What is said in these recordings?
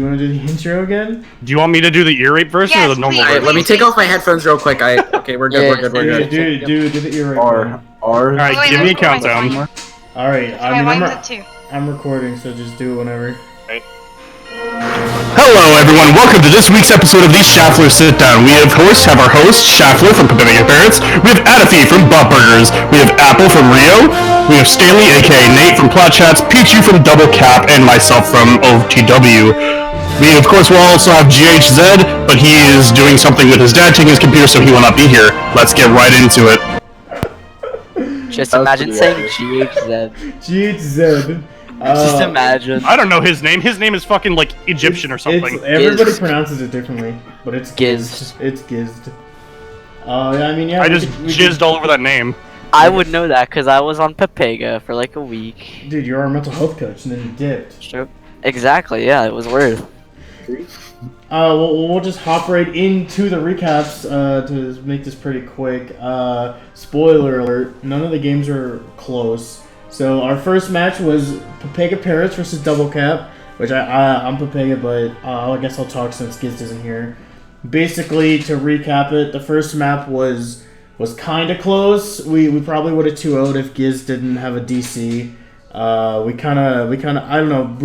You want to do the intro again? Do you want me to do the ear rape version or the normal version? Let me take off my headphones real quick. Okay, we're good. We're good. Do the ear rape. Alright, give me a countdown. Alright, I'm recording, so just do it whenever. Right. Hello, everyone. Welcome to this week's episode of the Shaffler Sitdown. We, of course, have our host, Shaffler from Pacific Parents. We have Adafi from Butt Burgers. We have Apple from Rio. We have Stanley, aka Nate from Plot Chats, Pichu from Double Cap, and myself from OTW. We, of course, will also have GHZ, but he is doing something with his dad taking his computer, so he will not be here. Let's get right into it. Just imagine saying GHZ. GHZ. Just imagine. I don't know his name. His name is fucking, like, Egyptian or something. Everybody pronounces it differently, but it's Gizzed. It's Gizzed. I mean, yeah. I just jizzed all over that name. I would know that because I was on Pepega for like a week. Dude, you're our mental health coach, and then you dipped. Sure. Exactly, yeah, it was worth. We'll just hop right into the recaps to make this pretty quick. Spoiler alert, none of the games are close. So our first match was Pepega Parrots versus Double Cap, which I'm Pepega, but I guess I'll talk since Giz isn't here. Basically, to recap it, the first map was kind of close. We probably would have 2-0'd if Giz didn't have a DC. We kind of, I don't know,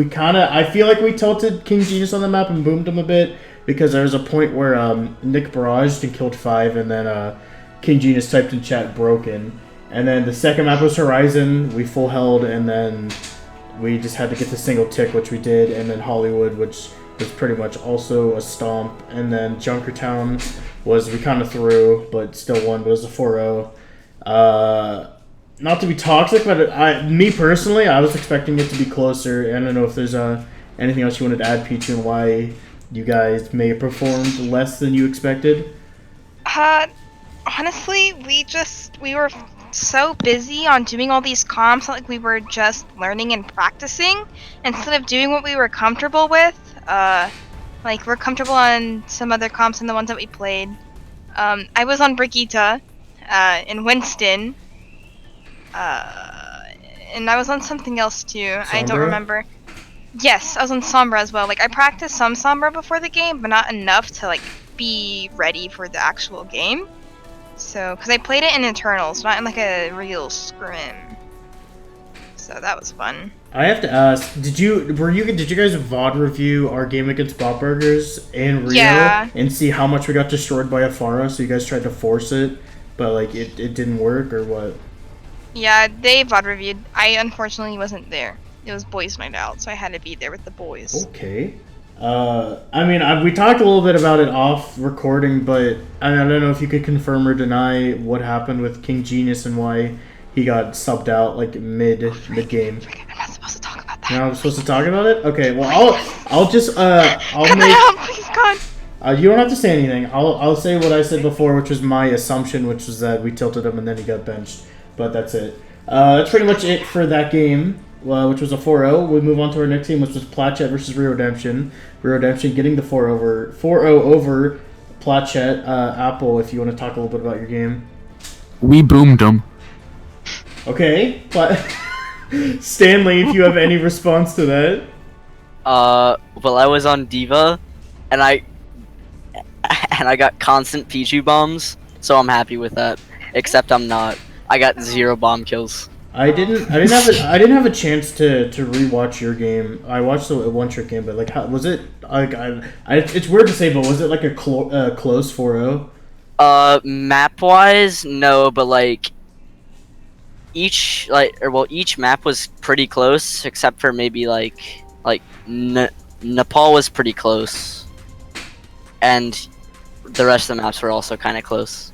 I feel like we tilted King Genius on the map and boomed him a bit, because there was a point where Nick barraged and killed 5, and then King Genius typed in chat broken. And then the second map was Horizon, we full held, and then we just had to get the single tick, which we did, and then Hollywood, which was pretty much also a stomp, and then Junkertown was, we kind of threw, but still won, but it was a 4-0. Not to be toxic, but me personally, I was expecting it to be closer. I don't know if there's anything else you wanted to add, Pichu, and why you guys may have performed less than you expected. Honestly, we were so busy on doing all these comps, like we were just learning and practicing instead of doing what we were comfortable with. Like we're comfortable on some other comps than the ones that we played. I was on Brigitte, in Winston. And I was on something else too. Sombra? I don't remember. Yes, I was on Sombra as well. Like I practiced some Sombra before the game, but not enough to like be ready for the actual game. So, because I played it in Eternals, not in like a real scrim. So that was fun. I have to ask, did you guys VOD review our game against Bot Burgers in Rio and see how much we got destroyed by Afara? So you guys tried to force it, but like it didn't work, or what? Yeah, they VOD reviewed. I unfortunately wasn't there. It was boys' night out, so I had to be there with the boys. Okay. I mean, we talked a little bit about it off recording, but I don't know if you could confirm or deny what happened with King Genius and why he got subbed out like mid game. I'm not supposed to talk about that. You're not supposed to talk about it? Okay. Well, I'll just Cut that out, please, God. You don't have to say anything. I'll say what I said before, which was my assumption, which was that we tilted him and then he got benched. But that's it. That's pretty much it for that game, which was a 4-0. We move on to our next game, which was Platchet versus Redemption. Redemption getting the 4-0 over Platchet. Apple, if you want to talk a little bit about your game. We boomed them. Okay, but Stanley, if you have any response to that. Well, I was on Diva, and I got constant Pichu bombs, so I'm happy with that. Except I'm not. I got 0 bomb kills. I didn't have a chance to rewatch your game. I watched the one trick game, but like, how was it? Like, it's weird to say, but was it like a close 4-0? Map wise, no, but like each map was pretty close, except for maybe like Nepal was pretty close, and the rest of the maps were also kind of close.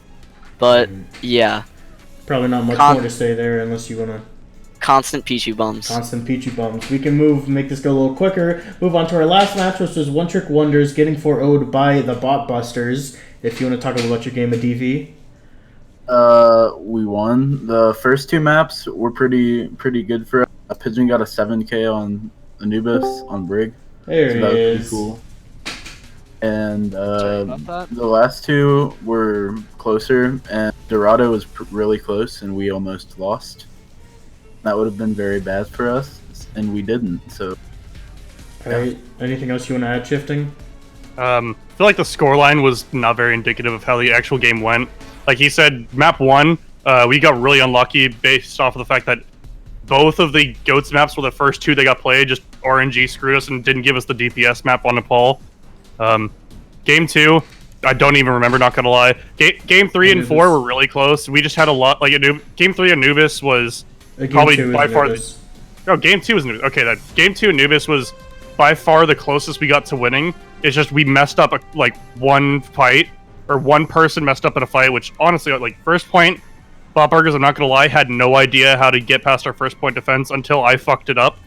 But yeah. Probably not much more to say there unless you want to... Constant Pichu bums. Constant Pichu bums. We can make this go a little quicker. Move on to our last match, which was One Trick Wonders getting 4-0'd by the Bot Busters. If you want to talk a little about your game of DV. We won. The first 2 maps were pretty good for us. Pigeon got a 7k on Anubis on Brig. There so he that was is. pretty cool. And the last 2 were closer, and Dorado was really close, and we almost lost. That would have been very bad for us, and we didn't. So Alright, anything else you want to add, Shifting? I feel like the scoreline was not very indicative of how the actual game went. Like he said, map 1, we got really unlucky based off of the fact that both of the GOATS maps were the first 2 that got played. Just RNG screwed us and didn't give us the DPS map on Nepal. Game 2, I don't even remember, not gonna lie. Game 3 and 4 were really close. We just had a lot, like, Game 3 Anubis was probably by far the... Oh, Game 2 was Anubis. Okay, that Game 2 Anubis was by far the closest we got to winning. It's just we messed up, one fight, or one person messed up in a fight, which, honestly, first point, Bob Burgers, I'm not gonna lie, had no idea how to get past our first point defense until I fucked it up.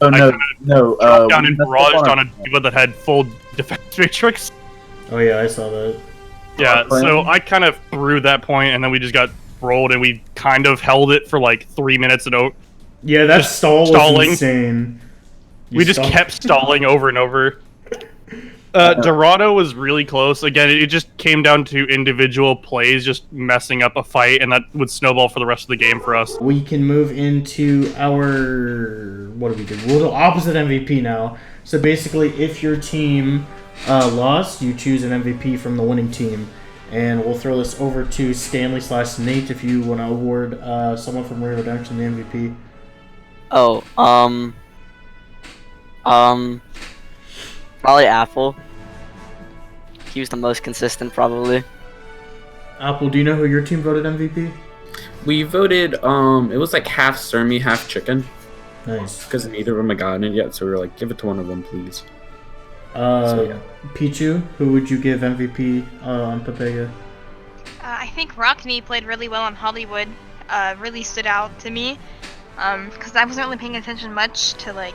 Oh, no. Dropped down and barraged on a diva that had full defense matrix. Oh yeah, I saw that. Yeah, so I kind of threw that point, and then we just got rolled, and we kind of held it for 3 minutes and yeah, that stall was insane. We just kept stalling over and over. Dorado was really close. Again, it just came down to individual plays just messing up a fight, and that would snowball for the rest of the game for us. We can move into our... what do we do? We'll do opposite MVP now. So basically, if your team lost, you choose an MVP from the winning team. And we'll throw this over to Stanley/Nate if you want to award someone from Rare Redemption the MVP. Oh, probably Apple. He was the most consistent, probably. Apple, do you know who your team voted MVP? We voted, it was half Surmy, half Chicken. Nice. Because neither of them had gotten it yet, so we were like, give it to one of them, please. Pichu, who would you give MVP on Pepega? I think Rockney played really well on Hollywood. Really stood out to me. Because I wasn't really paying attention much to,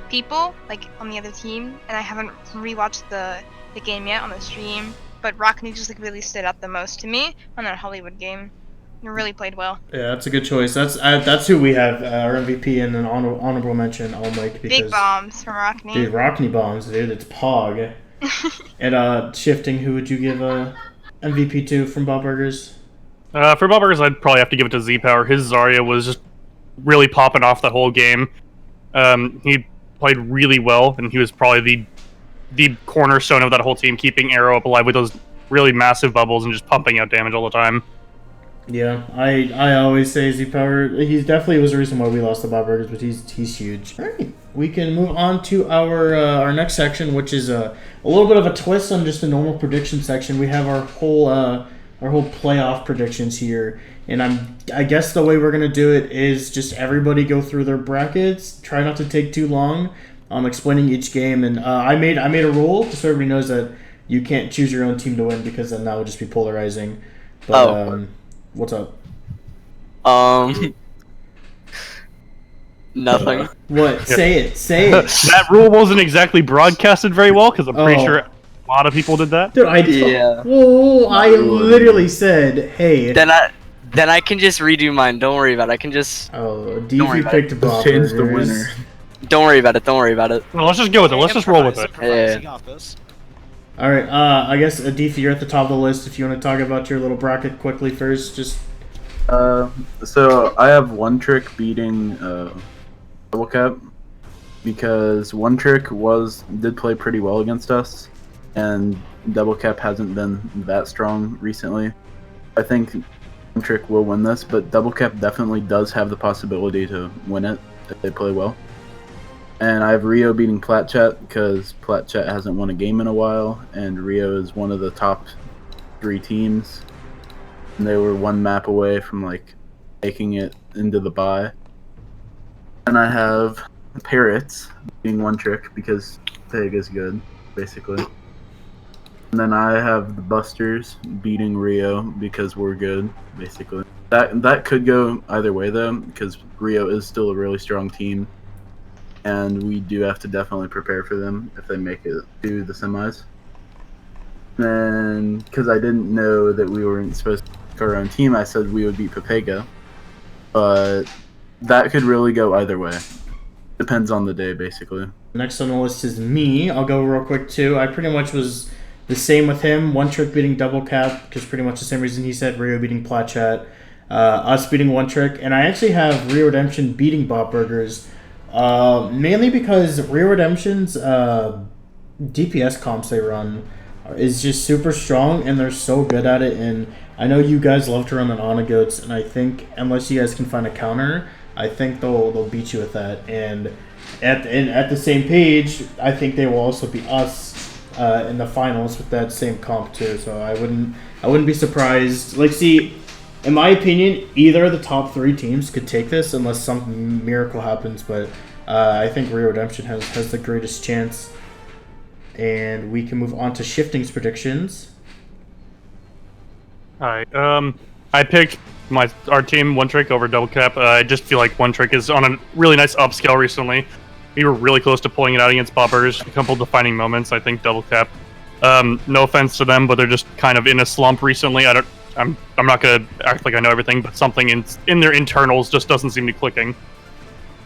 people, on the other team. And I haven't rewatched the game yet on the stream. But Rockney just, really stood out the most to me on that Hollywood game. He really played well. Yeah, that's a good choice. That's who we have, our MVP, and an honorable mention, All Mike. Big bombs from Rockney. Dude, Rockney bombs, dude. It's Pog. And Shifting, who would you give MVP to from Bob Burgers? For Bob Burgers, I'd probably have to give it to Z-Power. His Zarya was just really popping off the whole game. He played really well, and he was probably the cornerstone of that whole team, keeping Arrow up alive with those really massive bubbles and just pumping out damage all the time. Yeah, I always say Z-Power. He definitely was the reason why we lost the Bob Burgers, but he's huge. All right, we can move on to our next section, which is a little bit of a twist on just a normal prediction section. We have our whole playoff predictions here, and I guess the way we're gonna do it is just everybody go through their brackets. Try not to take too long explaining each game, and I made a rule just so everybody knows that you can't choose your own team to win because then that would just be polarizing. But what's up? Nothing. What? Say it. That rule wasn't exactly broadcasted very well because I'm pretty sure a lot of people did that. Dude, I literally said, hey. Then I can just redo mine. Don't worry about it. I can just. Oh, DV picked Bob. Change the winner. Don't worry about it. Don't worry about it. Well, let's just go with it. Let's just roll with it. Yeah. All right. I guess Deef, you're at the top of the list. If you want to talk about your little bracket quickly first, just. So I have One Trick beating Double Cap because One Trick did play pretty well against us, and Double Cap hasn't been that strong recently. I think One Trick will win this, but Double Cap definitely does have the possibility to win it if they play well. And I have Rio beating Platchat because Platchat hasn't won a game in a while, and Rio is one of the top 3 teams. And they were one map away from making it into the bye. And I have Parrots being One Trick because Peg is good, basically. And then I have the Busters beating Rio because we're good, basically. That could go either way though, because Rio is still a really strong team. And we do have to definitely prepare for them if they make it to the semis. And because I didn't know that we weren't supposed to pick our own team, I said we would beat Pepega. But that could really go either way. Depends on the day, basically. Next on the list is me. I'll go real quick too. I pretty much was the same with him. One Trick beating Double Cap, because pretty much the same reason he said. Rio beating Platchat. Us beating One Trick. And I actually have Rio Redemption beating Bob Burgers. Mainly because Real Redemption's DPS comps they run is just super strong, and they're so good at it. And I know you guys love to run the Ana Goats, and I think unless you guys can find a counter, I think they'll beat you with that. And at the same page, I think they will also beat us in the finals with that same comp too. So I wouldn't be surprised. Like, see, in my opinion, either of the top 3 teams could take this unless some miracle happens. But I think Real Redemption has the greatest chance. And we can move on to Shifting's predictions. Alright, I picked our team One Trick over Double Cap. I just feel like One Trick is on a really nice upscale recently. We were really close to pulling it out against Boppers. A couple defining moments, I think Double Cap. No offense to them, but they're just kind of in a slump recently. I'm not gonna act like I know everything, but something in their internals just doesn't seem to be clicking.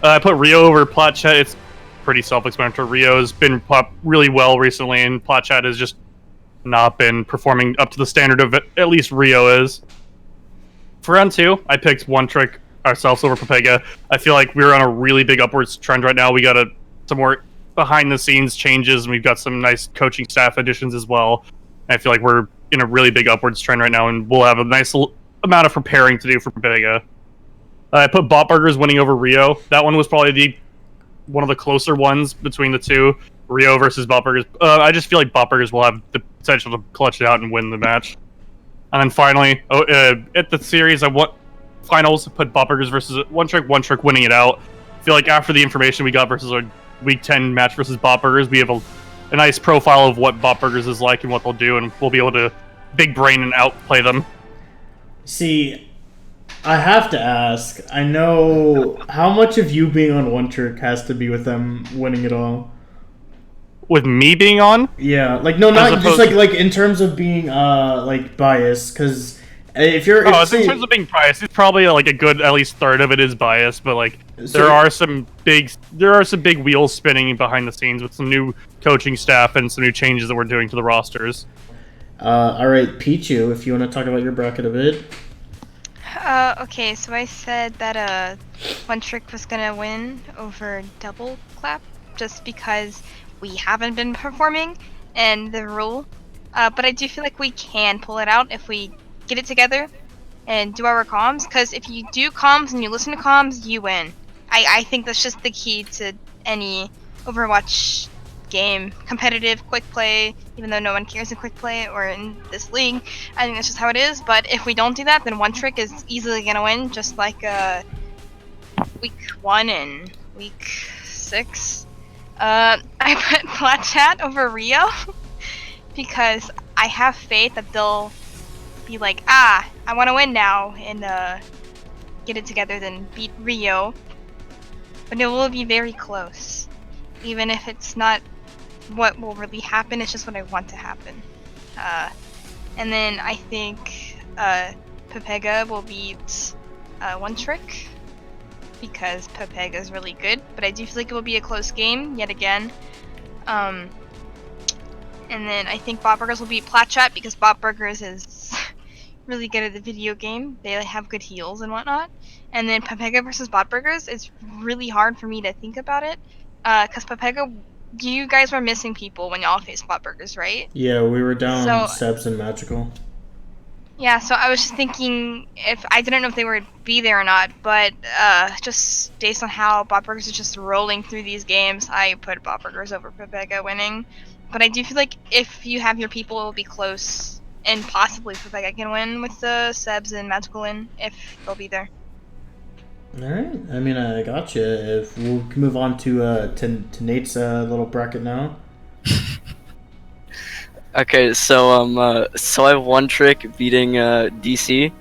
I put Rio over Platchat. It's pretty self-explanatory. Rio's been really well recently, and Platchat has just not been performing up to the standard of at least Rio is. For round 2, I picked One Trick ourselves over Pepega. I feel like we're on a really big upwards trend right now. We got some more behind-the-scenes changes, and we've got some nice coaching staff additions as well. And I feel like we're in a really big upwards trend right now, and we'll have a nice amount of preparing to do for Pepega. I put Bot Burgers winning over Rio. That one was probably one of the closer ones between the two, Rio versus Bot Burgers. I just feel like Bot Burgers will have the potential to clutch it out and win the match. And then finally, at the series, finals, put Bot Burgers versus One Trick winning it out. I feel like after the information we got versus our Week 10 match versus Bot Burgers, we have a nice profile of what Bot Burgers is like and what they'll do, and we'll be able to big brain and outplay them. See, I have to ask, I know how much of you being on One Trick has to be with them winning it all? With me being on? Yeah, like, no, not just like in terms of being like biased, because if you're in terms of being biased, it's probably like a good at least third of it is biased, but like there are some big wheels spinning behind the scenes with some new coaching staff and some new changes that we're doing to the rosters. All right, Pichu, if you want to talk about your bracket a bit. Okay, so I said that One Trick was gonna win over Double Clap just because we haven't been performing and the rule. But I do feel like we can pull it out if we get it together and do our comms. Because if you do comms and you listen to comms, you win. I think that's just the key to any Overwatch game. Competitive, quick play, even though no one cares in quick play or in this league. I think that's just how it is. But if we don't do that, then One Trick is easily gonna win, just like Week 1 and Week 6. I put Platchat over Rio because I have faith that they'll be like, I want to win now and get it together, then beat Rio. But it will be very close, even if it's not what will really happen. It's just what I want to happen. And then I think Pepega will beat One Trick because Pepega is really good, but I do feel like it will be a close game yet again. And then I think Bot Burgers will beat Platchat because Bot Burgers is really good at the video game. They have good heals and whatnot. And then Pepega versus Bot Burgers, it's really hard for me to think about it. Because Pepega, you guys were missing people when y'all faced Bot Burgers, right? Yeah, we were down Sebs and Magical. Yeah, so I was just thinking if I didn't know if they would be there or not, but just based on how Bot Burgers is just rolling through these games, I put Bot Burgers over Pepega winning. But I do feel like if you have your people, it will be close, and possibly Pepega can win with the Sebs and Magical in if they'll be there. All right, I mean, I gotcha. If we'll move on to Nate's little bracket now. Okay, so I have One Trick beating DC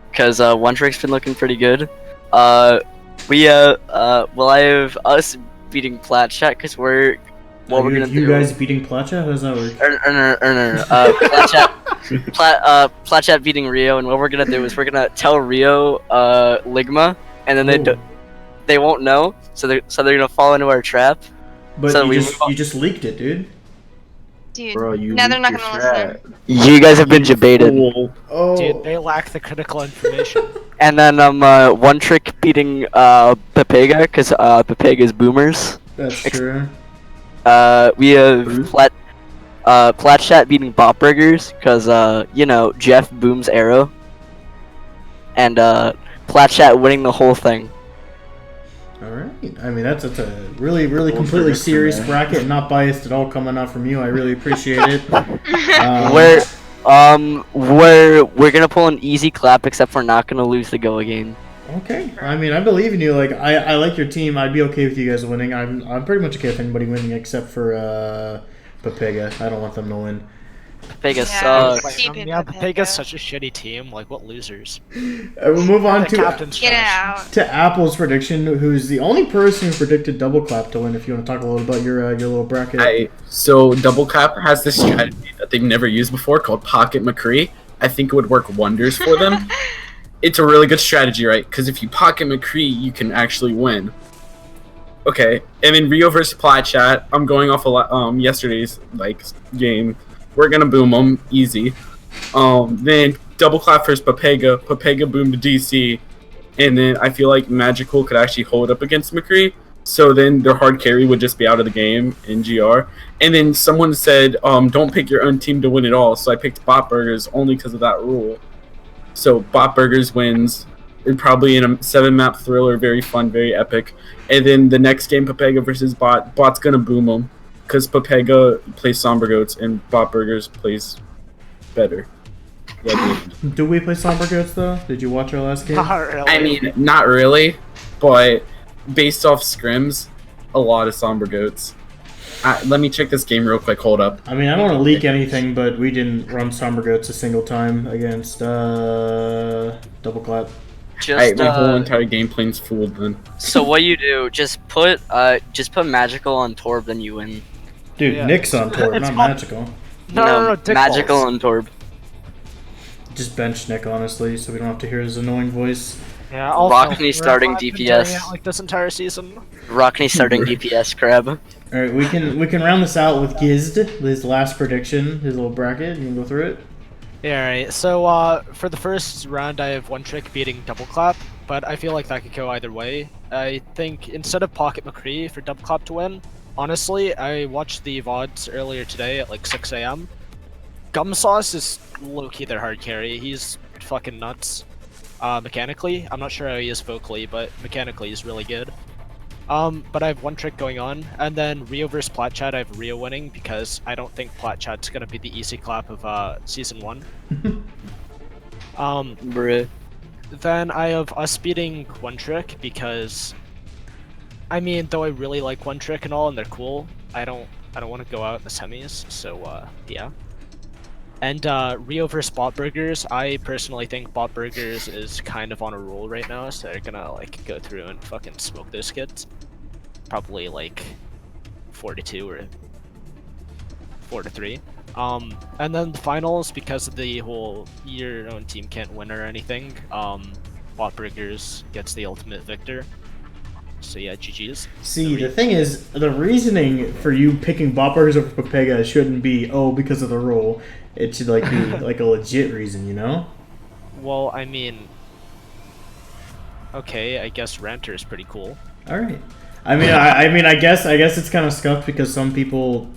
because One Trick's been looking pretty good. I have us beating Platchat because we're you guys beating Platchat? How does that work? Platchat beating Rio, and what we're gonna do is we're gonna tell Rio Ligma, and then they won't know, so they're gonna fall into our trap. But so you just leaked it, dude. Dude, bro, now they're not gonna listen. You guys have been debated. Oh. Dude, they lack the critical information. And then one trick beating Pepega because Pepega's boomers. That's true. We have Platchat beating Bop Burgers because Jeff booms arrow. And Platchat winning the whole thing. All right. I mean, that's a really completely serious bracket, and not biased at all, coming out from you. I really appreciate it. We're gonna pull an easy clap, except we're not gonna lose the go again. Okay. I mean, I believe in you. Like, I like your team. I'd be okay with you guys winning. I'm pretty much okay with anybody winning except for Pepega. I don't want them to win. Pepega sucks. Pepega's such a shitty team. Like, what losers? We'll move on to Apple's prediction, who's the only person who predicted Double Clap to win. If you want to talk a little about your little bracket. So Double Clap has this strategy that they've never used before called Pocket McCree. I think it would work wonders for them. It's a really good strategy, right? Because if you Pocket McCree, you can actually win. Okay, and in Rio versus Platchat, I'm going off yesterday's game. We're gonna boom them easy. Then Double Clap versus Pepega. Pepega boomed DC, and then I feel like Magical could actually hold up against McCree. So then their hard carry would just be out of the game in GR. And then someone said, don't pick your own team to win it all. So I picked Bot Burgers only because of that rule. So Bot Burgers wins. It's probably in a 7-map thriller, very fun, very epic. And then the next game, Pepega versus Bot. Bot's gonna boom them. Because Pepega plays Somber Goats and Bot Burgers plays better. Do we play Somber Goats though? Did you watch our last game? Not really. I mean, not really, but based off scrims, a lot of Somber Goats. Let me check this game real quick. Hold up. I mean, I don't want to leak anything, but we didn't run Somber Goats a single time against Double Clap. My whole entire game plan's fooled then. So what you do? Just put Magical on Torb, then you win. Dude, yeah. Nick's on Torb, not Magical. No, Magical on Torb. Just bench Nick, honestly, so we don't have to hear his annoying voice. Yeah, Rockney starting DPS. Like this entire season. Rockney starting DPS, crab. Alright, we can round this out with Gizd, his last prediction, his little bracket. You can go through it? Yeah, alright. So, for the first round, I have one trick beating Double Clap, but I feel like that could go either way. I think instead of Pocket McCree for Double Clap to win, honestly, I watched the VODs earlier today at like 6 AM. Gum Sauce is low-key their hard carry. He's fucking nuts. Mechanically, I'm not sure how he is vocally, but mechanically he's really good. But I have one trick going on, and then Rio vs Platchat, I have Rio winning because I don't think Platchat's gonna be the easy clap of season 1. Bruh. Then I have us beating one trick because, I mean, though I really like one trick and all, and they're cool, I don't want to go out in the semis. So yeah. And Rio vs Bot Burgers, I personally think Bot Burgers is kind of on a roll right now, so they're gonna like go through and fucking smoke those kids. Probably like 4-2 or 4-3. And then the finals, because of the whole your own team can't win or anything, Bot Burgers gets the ultimate victor. So yeah, GG's. See, the thing is, the reasoning for you picking Bot Burgers over Pepega shouldn't be, because of the rule. It should like be like a legit reason, you know? Well, I mean, okay, I guess Ranter is pretty cool. All right. I mean, I guess it's kind of scuffed because some people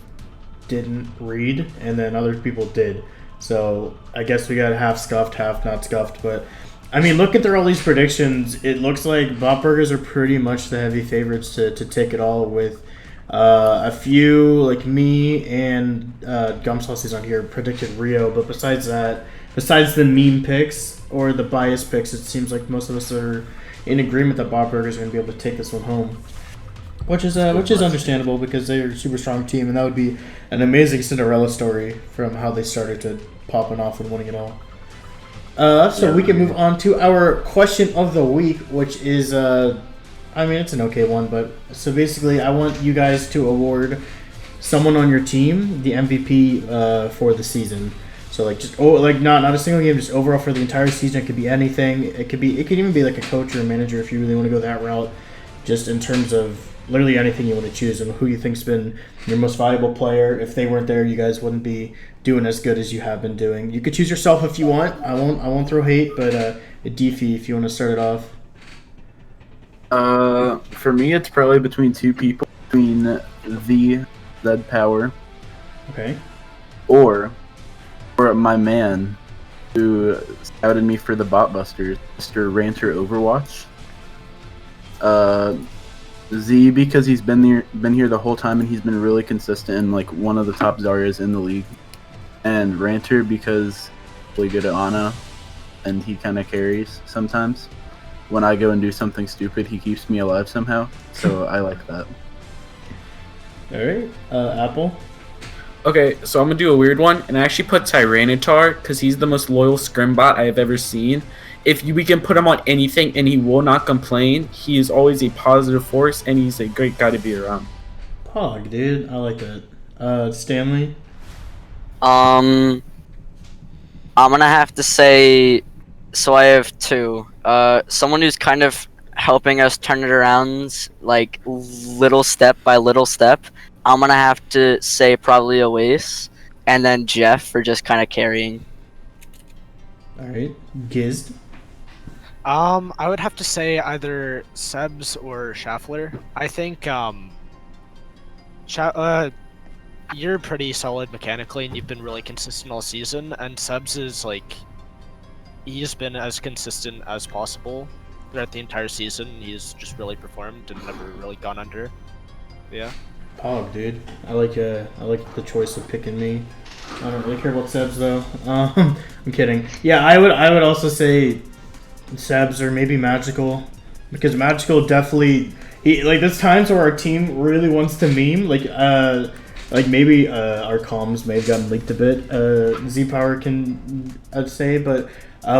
didn't read and then other people did. So I guess we got half scuffed, half not scuffed. But I mean, looking through all these predictions, it looks like Bot Burgers are pretty much the heavy favorites to take it all with. A few, like me and Gum Sauces on here, predicted Rio, but besides the meme picks or the bias picks, it seems like most of us are in agreement that Bot Burgers are going to be able to take this one home, which is understandable because they're a super strong team, and that would be an amazing Cinderella story from how they started to popping off and winning it all. So we can move on to our question of the week, which is it's an okay one, but so basically I want you guys to award someone on your team the MVP for the season. So like just not a single game, just overall for the entire season. It could be anything. It could even be like a coach or a manager if you really want to go that route. Just in terms of literally anything you want to choose, and who you think's been your most valuable player. If they weren't there, you guys wouldn't be doing as good as you have been doing. You could choose yourself if you want. I won't throw hate, but Deefy, if you want to start it off. For me, it's probably between two people, between the Zed Power, Okay. or my man who scouted me for the Bot Busters, Mr. Ranter Overwatch. Z, because he's been here the whole time and he's been really consistent and like one of the top Zaryas in the league. And Ranter because he's really good at Ana and he kind of carries sometimes. When I go and do something stupid, he keeps me alive somehow. So I like that. All right. Apple. Okay, so I'm gonna do a weird one, and I actually put Tyranitar because he's the most loyal scrim bot I have ever seen. We can put him on anything, and he will not complain. He is always a positive force, and he's a great guy to be around. Pog, dude. I like that. Stanley. I'm gonna have to say, so I have two. Someone who's kind of helping us turn it around, like little step by little step. I'm gonna have to say probably Oasis, and then Jeff for just kind of carrying. All right. Gizd. I would have to say either Sebs or Shaffler. I think you're pretty solid mechanically, and you've been really consistent all season. And Sebs is like, he's been as consistent as possible throughout the entire season. He's just really performed and never really gone under. Yeah. Pog, dude. I like the choice of picking me. I don't really care about Sebs though. I'm kidding. Yeah, I would also say Sebs or maybe Magical, because Magical definitely there's times where our team really wants to meme like maybe our comms may have gotten leaked a bit. Z Power I'd say, but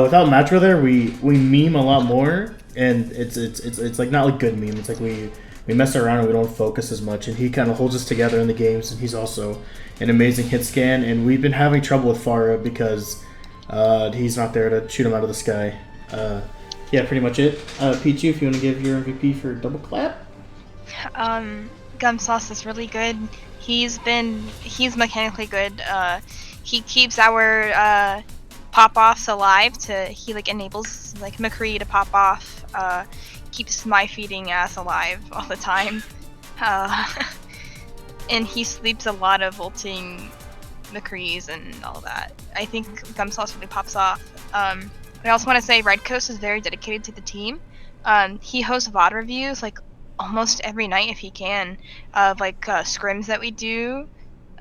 without Magical there, we meme a lot more, and it's like not like good meme. It's like we mess around and we don't focus as much, and he kind of holds us together in the games, and he's also an amazing hit scan, and we've been having trouble with Farah because he's not there to shoot him out of the sky. Yeah, pretty much it. Pichu, if you want to give your MVP for Double Clap. Gum Sauce is really good. He's mechanically good. He keeps our pop-offs alive. He enables McCree to pop off. Keeps my feeding ass alive all the time. And he sleeps a lot of ulting McCrees and all that. I think Gum Sauce really pops off. I also want to say Red Coast is very dedicated to the team. He hosts VOD reviews almost every night if he can, of scrims that we do.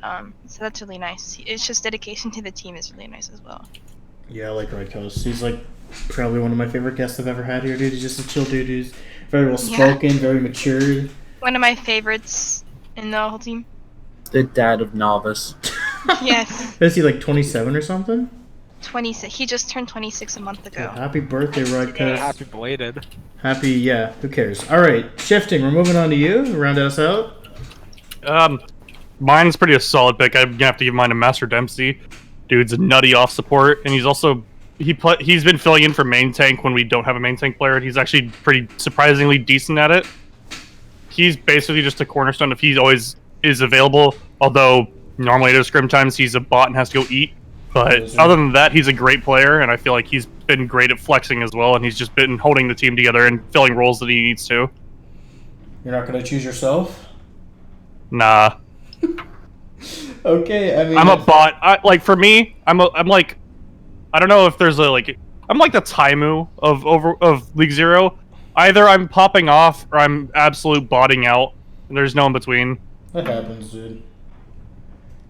So that's really nice. It's just dedication to the team is really nice as well. Yeah, I like Red Coast. He's probably one of my favorite guests I've ever had here, dude. He's just a chill dude who's very well spoken, very mature. One of my favorites in the whole team. The dad of Novice. Yes. Is he 27 or something? 26. He just turned 26 a month ago. Yeah, happy birthday, Red Coast. Happy belated. Happy, yeah. Who cares? All right, shifting. We're moving on to you. Round us out. Mine's pretty a solid pick. I'm gonna have to give mine to Master Dempsey. Dude's a nutty off support, and he's also he's been filling in for main tank when we don't have a main tank player, and he's actually pretty surprisingly decent at it. He's basically just a cornerstone if he always is available, although normally at scrim times he's a bot and has to go eat. But other than that, he's a great player, and I feel like he's been great at flexing as well, and he's just been holding the team together and filling roles that he needs to. You're not going to choose yourself? Nah. Okay, I mean... I'm a bot. For me, I'm like... I don't know if there's I'm like the Taimu of League Zero. Either I'm popping off, or I'm absolute botting out, and there's no in between. That happens, dude.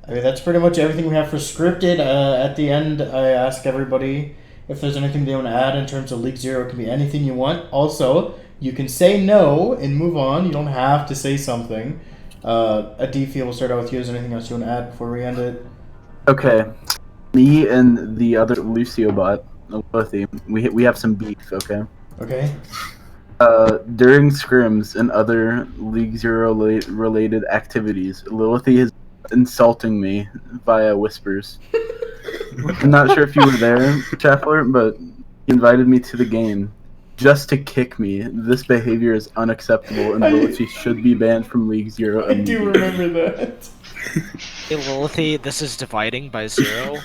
I mean, that's pretty much everything we have for scripted. At the end, I ask everybody if there's anything they want to add in terms of League Zero. It can be anything you want. Also, you can say no and move on. You don't have to say something. Adifi, we'll start out with you. Is there anything else you want to add before we end it? Okay. Me and the other Lucio bot, Lilithy, we have some beef, okay? Okay. During scrims and other League Zero related activities, Lilithy is insulting me via whispers. I'm not sure if you were there, Shaffler, but he invited me to the game, just to kick me. This behavior is unacceptable, and Lilith should be banned from League Zero. I do remember that. Hey Lilithy, this is dividing by 0.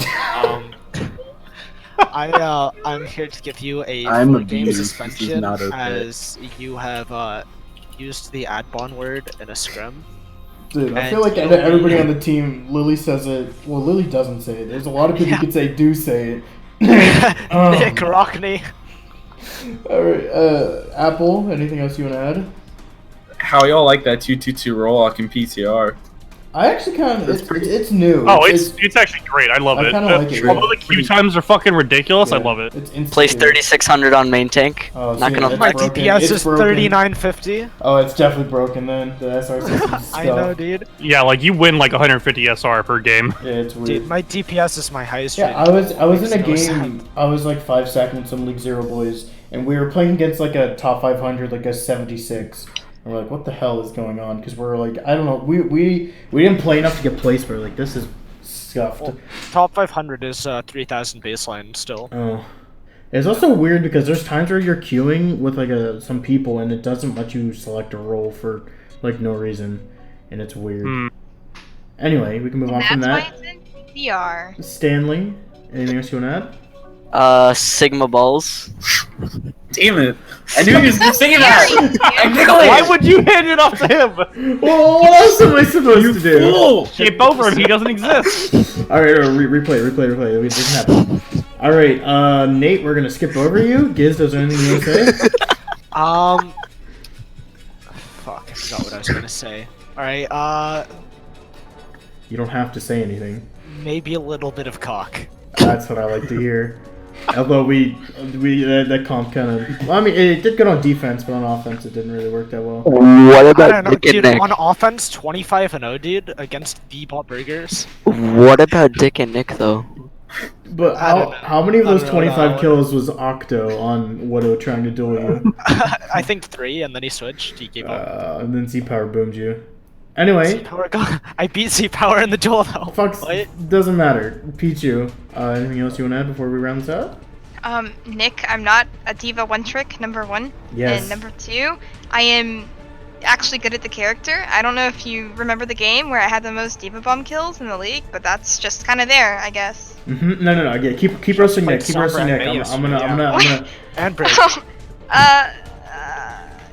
I'm here to give you a I'm 4-game abused. This is suspension not okay. as you have used the ad-bon word in a scrim. Dude, I And feel like you'll everybody be- on the team, Lily says it. Well, Lily doesn't say it. There's a lot of people Yeah. who could say do say it. Nick Rockney. Alright, Apple, anything else you want to add? How y'all like that 2-2-2 roll-lock in PTR? I actually kind of, it's new. Oh, it's actually great. I love I it. kinda like it, Although yeah. the queue times are fucking ridiculous, I Yeah, love it. It's instant Place queue. 3600 on main tank. Oh, Not see, gonna that's My broken. DPS It's is broken. 3950. Oh, it's definitely broken then. The SR system's I know, stuffed. dude. Yeah, like you win like 150 SR per game. Yeah, it's weird. Dude, my DPS is my highest. Yeah, rated. I was in a Makes no game. sense. I was like 5 seconds some League Zero boys, and we were playing against like a top 500, like a 76. And we're like, what the hell is going on? Because we're like, I don't know, we didn't play enough to get placed. But like, this is scuffed. Well, top 500 is 3000 baseline still. Oh, it's also weird because there's times where you're queuing with like some people, and it doesn't let you select a role for like no reason, and it's weird. Hmm. Anyway, we can move on That's from why that. it's in VR. Stanley, anything else you want to add? Sigma balls. Damn it! I knew he was gonna say that! I'm giggling! Why would you hand it off to him? Well, what else am I supposed to do? Fool! Skip over him. He doesn't exist. All right, replay. It doesn't happen. All right, Nate, we're gonna skip over you. Giz, is there anything you want to say? Fuck, I forgot what I was gonna say. Alright, You don't have to say anything. maybe a little bit of cock. That's what I like to hear. Although that comp kind of, well, I mean, it did good on defense, but on offense, it didn't really work that well. What I about don't know, Dick and dude, Nick? on offense, 25-0, dude, against B-bot burgers. What about Dick and Nick though? But I don't know. how many of I those don't know 25 that kills was Octo on Widow trying to duel you? I think 3, and then he switched. He gave up. And then Z Power boomed you. Anyway, Z-Power I beat Z-Power in the duel though. fuck, What? doesn't matter. Pichu, anything else you want to add before we round this out? Nick, I'm not a diva one trick, number 1. Yes. And number 2, I am actually good at the character. I don't know if you remember the game where I had the most diva bomb kills in the league, but that's just kind of there, I guess. No. Yeah, keep roasting Nick. Like Keep roasting Sombra Nick. and I'm Magus, gonna. And break.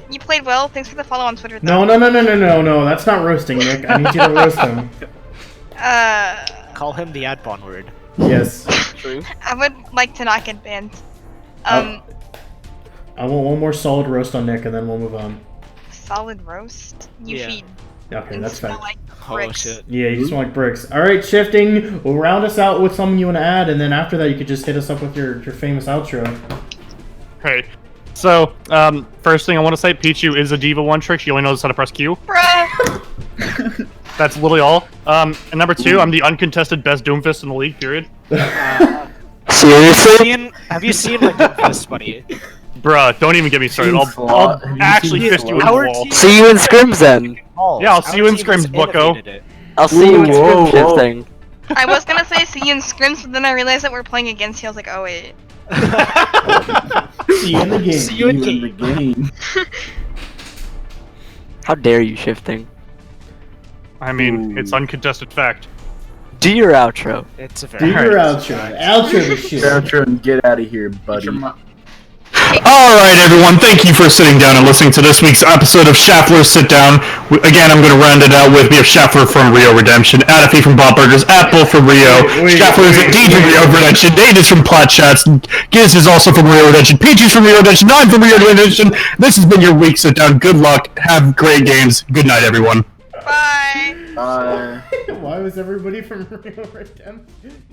You played well. Thanks for the follow on Twitter. Though. No. That's not roasting Nick. I need you to roast him. Call him the ad-bon word. Yes. True. I would like to not get banned. I want one more solid roast on Nick, and then we'll move on. Solid roast. You Yeah. feed. Okay, and that's smell fair. like Oh bricks. shit. Yeah, you smell like bricks. All right, shifting. We'll round us out with something you want to add, and then after that, you could just hit us up with your famous outro. Okay. So, first thing I want to say, Pichu is a diva one trick. She only knows how to press Q. Bruh. That's literally all. And number 2, I'm the uncontested best Doomfist in the league. Period. Seriously? Have you seen like Doomfist, buddy? Bruh, don't even get me started. Seen Slot. I'll Have you actually seen fist you in the Slot? Our wall. team- See you in scrims then. Yeah, I'll see you in scrims, bucko. I'll see you in Whoa, scrim whoa. shifting. I was gonna say see you in scrims, but then I realized that we're playing against you. I was like, oh wait. See you in the game. See you in You in the game. How dare you shifting? I mean, Ooh. it's uncontested fact. Do your outro. It's a Do very your outro. Outro the shit. Outro and get out of here, buddy. Alright, everyone, thank you for sitting down and listening to this week's episode of Shaffler Sit Down. Again, I'm going to round it out with we have Shaffler from Rio Redemption, Adafy from Bob Burgers, Apple from Rio, Shaffler is indeed from Rio Redemption, Nate is from Plot Chats, Giz is also from Rio Redemption, Peach is from Rio Redemption, I'm from Rio Redemption. This has been your week Sit Down. Good luck. Have great games. Good night, everyone. Bye. Bye. Why was everybody from Rio Redemption?